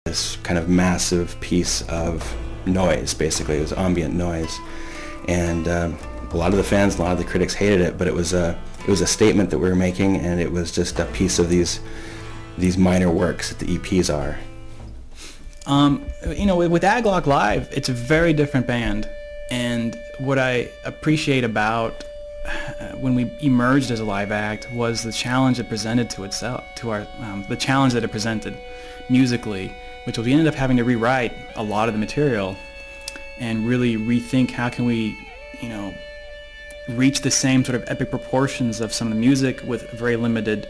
this kind of massive piece of noise. Basically, it was ambient noise, and a lot of the fans, a lot of the critics hated it, but it was a statement that we were making, and it was just a piece of these minor works that the EPs are. With Agalloch Live, it's a very different band, and what I appreciate about when we emerged as a live act was the challenge it presented to itself, the challenge that it presented musically, which was we ended up having to rewrite a lot of the material and really rethink how can we, reach the same sort of epic proportions of some of the music with very limited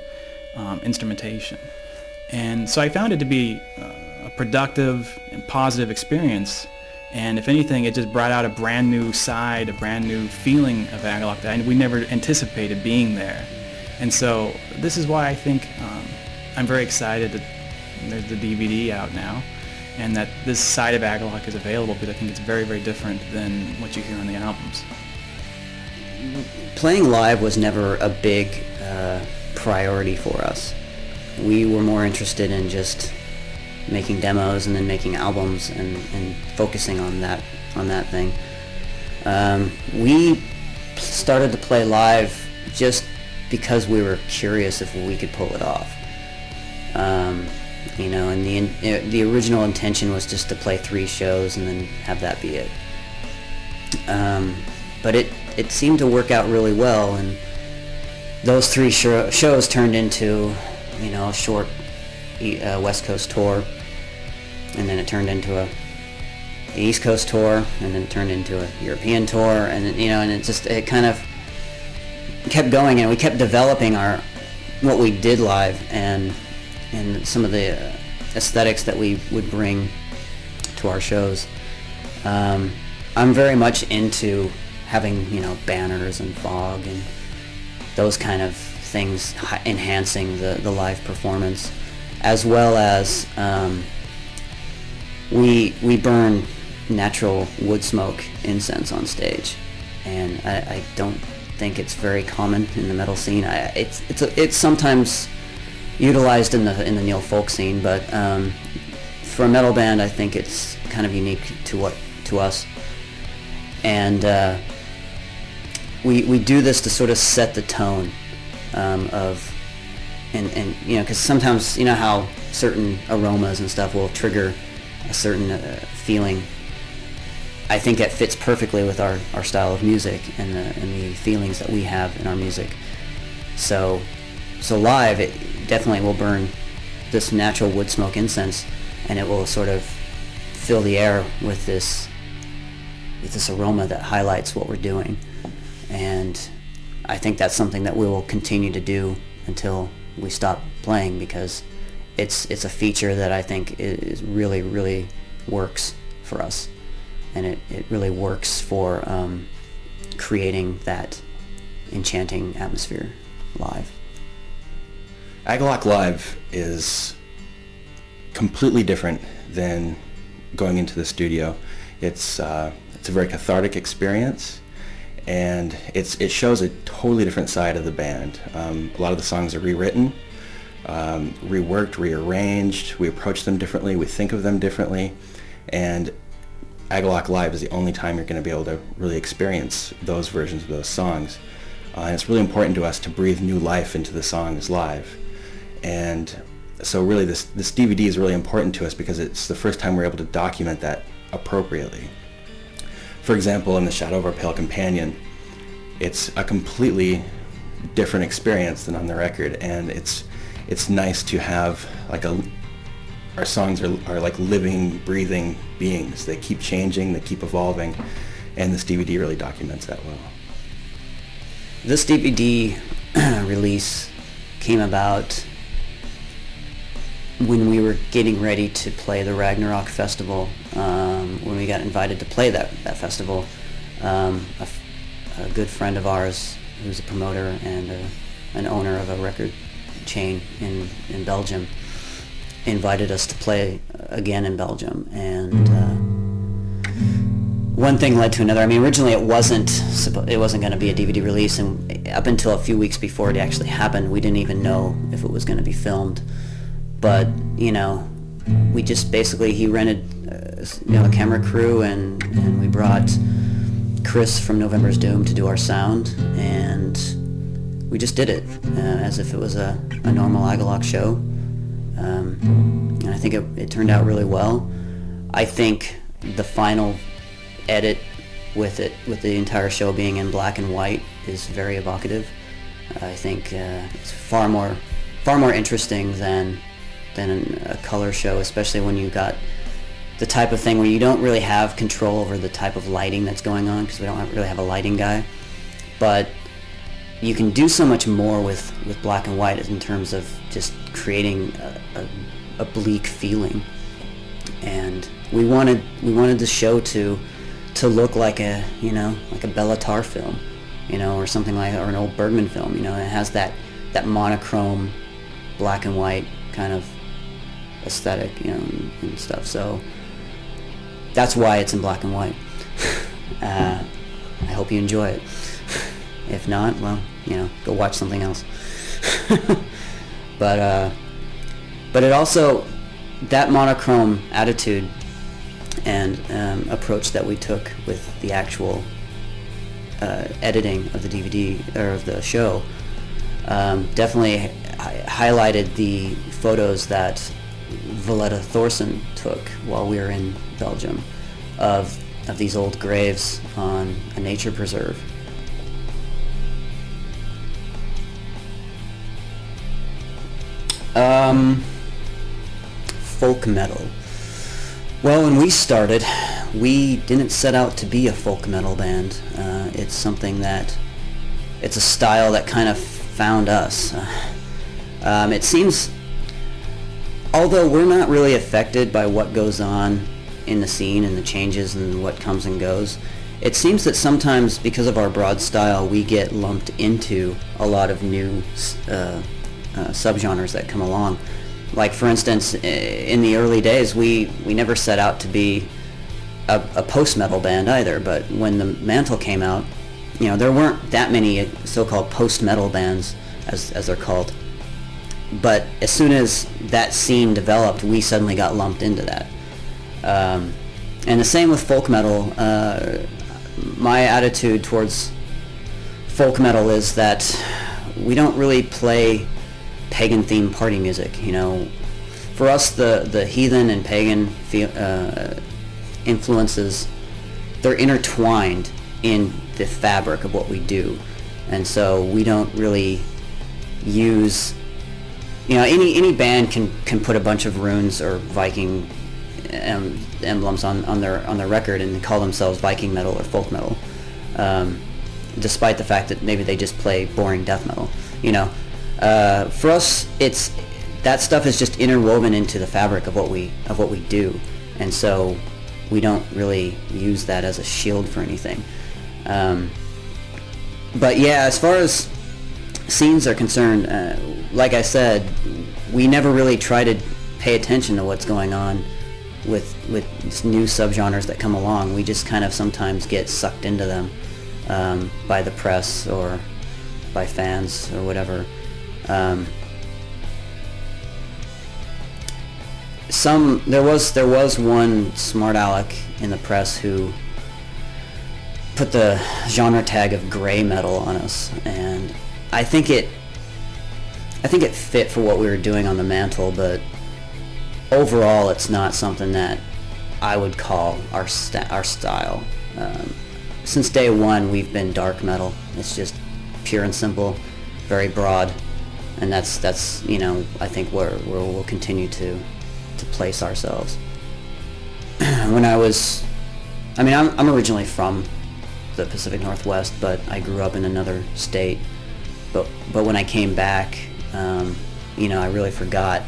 instrumentation. And so I found it to be a productive and positive experience, and if anything, it just brought out a brand new side, a brand new feeling of Agalloch that we never anticipated being there. And so this is why I think I'm very excited that there's the DVD out now, and that this side of Agalloch is available, because I think it's very, very different than what you hear on the albums. Playing live was never a big priority for us. We were more interested in just making demos and then making albums and focusing on that thing. We started to play live just because we were curious if we could pull it off. And the original intention was just to play 3 shows and then have that be it. But it seemed to work out really well, and those 3 shows turned into a short West Coast tour, and then it turned into a East Coast tour, and then it turned into a European tour, and it kind of kept going, and we kept developing what we did live and some of the aesthetics that we would bring to our shows. I'm very much into having banners and fog and those kind of things enhancing the live performance, as well as we burn natural wood smoke incense on stage, and I don't think it's very common in the metal scene. It's sometimes utilized in the neo folk scene, but for a metal band, I think it's kind of unique to us, and we do this to sort of set the tone because sometimes how certain aromas and stuff will trigger a certain feeling. I think it fits perfectly with our style of music and the feelings that we have in our music. So live, it definitely will burn this natural wood smoke incense, and it will sort of fill the air with this aroma that highlights what we're doing. And I think that's something that we will continue to do until we stop playing, because it's a feature that I think is really, really works for us, and it really works for creating that enchanting atmosphere live. Agalloch Live is completely different than going into the studio. It's a very cathartic experience, and it shows a totally different side of the band. A lot of the songs are rewritten, reworked, rearranged. We approach them differently. We think of them differently, and Agalloch Live is the only time you're going to be able to really experience those versions of those songs. And it's really important to us to breathe new life into the songs live. And so really this DVD is really important to us because it's the first time we're able to document that appropriately. For example, in The Shadow of Our Pale Companion, it's a completely different experience than on the record, and it's nice to have our songs are like living, breathing beings. They keep changing, they keep evolving, and this DVD really documents that well. This DVD release came about when we were getting ready to play the Ragnarok Festival. When we got invited to play that festival, a good friend of ours, who's a promoter and an owner of a record chain in Belgium, invited us to play again in Belgium, and one thing led to another. I mean, originally it wasn't going to be a DVD release, and up until a few weeks before it actually happened, we didn't even know if it was going to be filmed. But we just basically, he rented a camera crew, and we brought Chris from November's Doom to do our sound, and we just did it as if it was a normal Agalloch show. And I think it turned out really well. I think the final edit with the entire show being in black and white is very evocative. I think it's far more interesting than a color show, especially when you got the type of thing where you don't really have control over the type of lighting that's going on, because we don't really have a lighting guy. But you can do so much more with black and white in terms of just creating a bleak feeling. And we wanted the show to look like a Bela Tarr film, or something like, or an old Bergman film. It has that monochrome black and white kind of aesthetic, and stuff. So that's why it's in black and white. I hope you enjoy it. If not, well, go watch something else. But it also, that monochrome attitude and approach that we took with the actual editing of the DVD or of the show definitely highlighted the photos that Valletta Thorson took while we were in Belgium of these old graves on a nature preserve. Folk metal. Well, when we started, we didn't set out to be a folk metal band. It's something it's a style that kind of found us. It seems, although we're not really affected by what goes on in the scene and the changes and what comes and goes, it seems that sometimes, because of our broad style, we get lumped into a lot of new subgenres that come along. Like, for instance, in the early days, we never set out to be a post-metal band either, but when the Mantle came out, there weren't that many so-called post-metal bands, as they're called. But as soon as that scene developed, we suddenly got lumped into that. And the same with folk metal. My attitude towards folk metal is that we don't really play pagan-themed party music. For us, the heathen and pagan influences, they're intertwined in the fabric of what we do, and so we don't really use, any band can put a bunch of runes or Viking emblems on their record and call themselves Viking metal or folk metal, despite the fact that maybe they just play boring death metal. For us, it's that stuff is just interwoven into the fabric of what we do, and so we don't really use that as a shield for anything. But yeah, as far as scenes are concerned, like I said, we never really try to pay attention to what's going on with new subgenres that come along. We just kind of sometimes get sucked into them by the press or by fans or whatever. There was one smart aleck in the press who put the genre tag of gray metal on us, and I think it fit for what we were doing on the Mantle, but overall it's not something that I would call our style. Since day one, we've been dark metal. It's just pure and simple, very broad, and that's I think where we'll continue to place ourselves. I'm originally from the Pacific Northwest, but I grew up in another state. But when I came back, I really forgot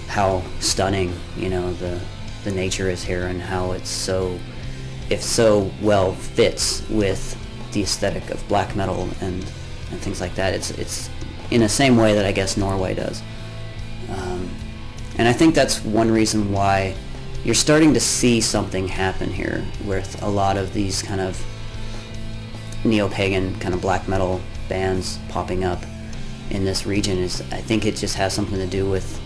how stunning the nature is here, and how it so well fits with the aesthetic of black metal and things like that. It's in the same way that I guess Norway does. And I think that's one reason why you're starting to see something happen here with a lot of these kind of neo-pagan kind of black metal bands popping up in this region. I think it just has something to do with